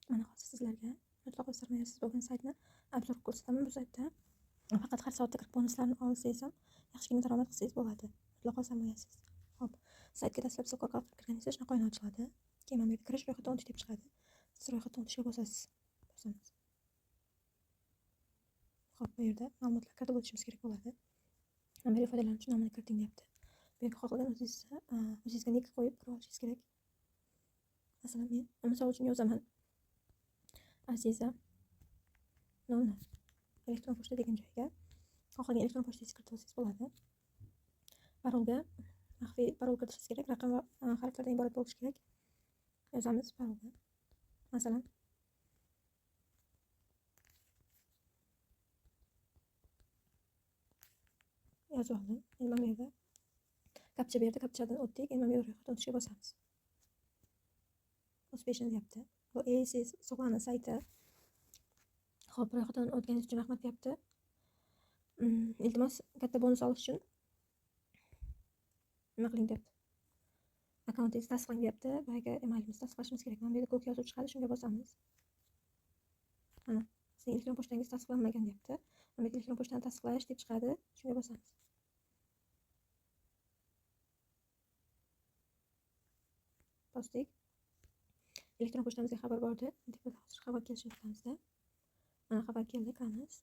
Mana hozir sizlarga mutlaqo sarmoyasiz bo'lgan saytni obzor ko'rsataman. Bu saytda faqat har soatda kirib bonuslarni olsangiz ham yaxshigina daromad qilsangiz bo'ladi. Mutlaqo sarmoyasiz. Xo'p, saytga dastlab so'kor qilib kirganingizda shunaqa oyna ochiladi. Keyin mana bu yerga kirish ro'yxatdan o'tish deb chiqadi. Siz ro'yxatdan o'tishga bosasiz. Bosamiz. Xo'p, bu yerda ma'lumotlar kiritib o'tishimiz kerak bo'ladi. Mana bu foydalanuvchi nomini kiriting deyapti. Bu yerga xohlagan o'zingizga nik qo'yib kira olishingiz kerak. Masalan, men misol uchun yozaman. Aziza nolni elektron pochta degan joyga xohlagan elektron pochtangizni kiritib olsangiz bo'ladi. Parolga maxfiy parol kiritishingiz kerak. Raqam va harflardan iborat bo'lishi kerak. Yozamiz parolga. Masalan, yozib oldim. Endi mana bu yerda kapcha berdi. Kapchadan o'tdik. Endi mana bu yerda ro'yxatdan o'tishga bosamiz. O'zbekiston deyapti. Bu AIS hisoblanadi sayti. Xo'p, ro'yxatdan o'tganingiz uchun rahmat deyapti. Iltimos, katta bonus olish uchun nima qiling deyapti. Akkauntingizni tasdiqlang deyapti. Bu yerga emailimizni tasdiqlashimiz kerak. Mana bu yerda ko'k yozuv chiqadi, shunga bosamiz. Mana, sizning elektron pochtangiz tasdiqlanmagan deyapti. Mana bu yerda elektron pochtani tasdiqlash deb chiqadi, shunga bosamiz. Bosdik. Elektron pochtamizga xabar bordi. Tepada hozir xabar kelishini kutamizda. Mana xabar keldi, qilamiz.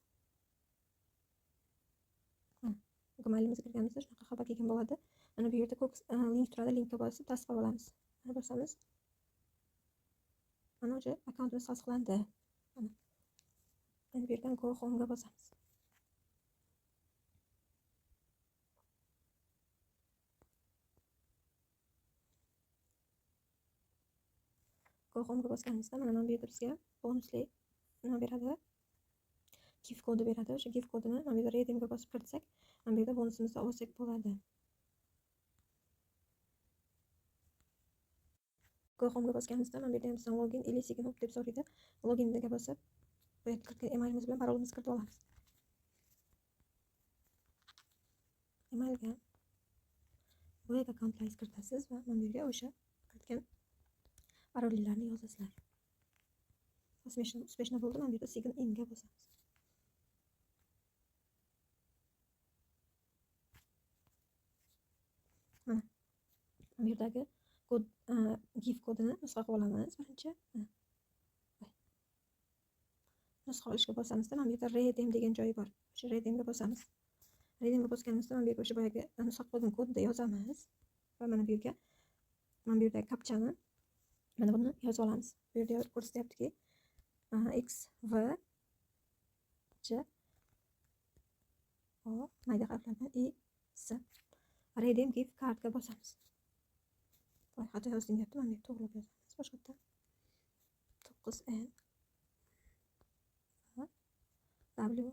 Emailimizni kirganimizda shunaqa xabar kelgan bo'ladi. Mana bu yerda ko'k link turadi, linkka bosib tasdiqlab olamiz. Mana bosamiz. Mana o'sha akkauntimiz tasdiqlandi. Mana. Endi bu yerdan Go Home'ga bosamiz. Go Home'ga bosganimizda mana bu yerda bizga bonusli nima beradi? GIF kodi beradi. O'sha GIF kodini mana bu yerda redeemga bosib kiritsak, mana bu yerda bonusimizni olsak bo'ladi. Go Home'ga bosganimizda mana bu yerda bizdan login или sign up deb so'raydi. Loginga bosib, bu yerga kiritgan emailimiz bilan parolimizni kiritib olamiz. Emailga bu yerga akkauntlaringizni kiritasiz va mana bu yerga o'sha kiritgan parollarni yozasizlar. Uspешно bo'ldi. Mana bu yerda sign in ga bosamiz. Mana bu yerdagi kod GIF kodini nusxa qilib olamiz. Birinchi nusxa olishga bosamizda mana bu yerda redeem degan joyi bor. O'sha redeemga bosamiz. Redeemga bosganimizda mana bu yerga o'sha boyagi nusxa qilgan kodni yozamiz va mana bu yerga mana bu yerdagi kapchani mana buni yozib olamiz. Bu yerda ko'rsatyaptiki X V J O mayda harflardan I S redeem gift cardga bosamiz. Voy, xato yozdim deyapti. Mana bu yerda to'g'rilab yozamiz. Boshqatda 9N W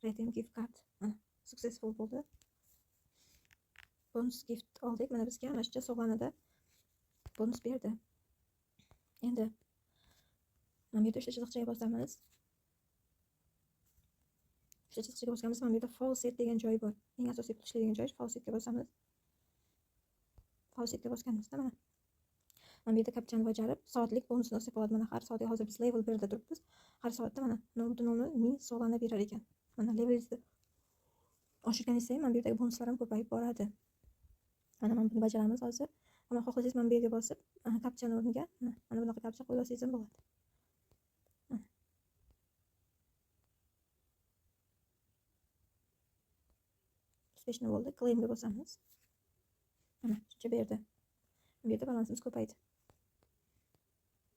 redeem gift card. Successful bo'ldi. Bonus gift oldik. Mana bizga mana shu sovg'anida bonus berdi. Endi mana bu yerda o'sha chiziqchaga bosamiz. O'sha chiziqchaga bosganimizda mana bu yerda faucet degan joy bor. Eng asosiy pul ishlaydigan joy faucetga bosamiz. Faucetga bosganimizda mana bu yerda kapchani bajarib soatlik bonusni olsak bo'ladi. Mana har soatga hozir biz level 1 da turibmiz. Har soatda mana 0.0 sovg'ana berar ekan. Mana levelingizni oshirganingiz sayin mana bu yerdagi bonuslar ham ko'payib boradi. Mana buni bajaramiz hozir. Mana xohlasangiz mana bu yerga bosib, kapchani o'rniga mana bunaqa kapcha qo'yib olsangiz ham bo'ladi. Uspешно bo'ldi. Claimga bosamiz. Mana shuncha berdi. Bu yerda balansimiz ko'paydi.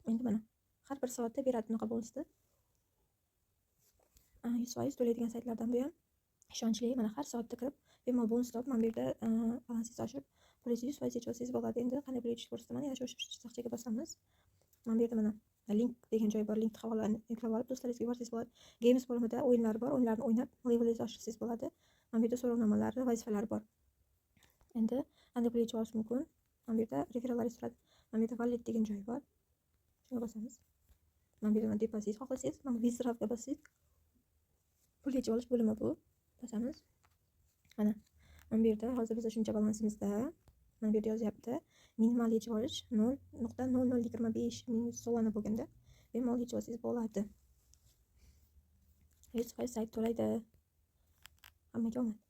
Endi mana har bir soatda beradi bunaqa bonusni. 100% to'laydigan saytlardan bu ham ishonchli. Mana har soatda kirib bemalol bonus topib, mana bu yerda balansingizni oshirib, pulingizni 100% yechib olsangiz bo'ladi. Endi qanday pul yechishni ko'rsataman. Yana shu chiziqchaga bosamiz. Mana bu yerda mana link degan joy bor. Link havolani yuklab olib, do'stlaringizga yuborsangiz bo'ladi. Games bo'limida o'yinlar bor. O'yinlarni o'ynab, levelingizni oshirsangiz bo'ladi. Mana bu yerda so'rovnomalar, vazifalar bor. Endi qanday pul yechib olish mumkin? Mana bu yerda referrallaringiz turadi. Mana bu yerda wallet degan joy bor. Shunga bosamiz. Mana bu yerda depozit xohlasangiz, mana withdrawga bosib pul yechib olish bo'limi bu. Bosamiz. Mana bu yerda hozir biz shuncha balansimizda Mana bu yerda yozyapti. Minimal yechib olish 0.0025 ming so'mni bo'lganda bemalol yechib olsangiz bo'ladi. 100% sayt to'laydi. Hammaga omad.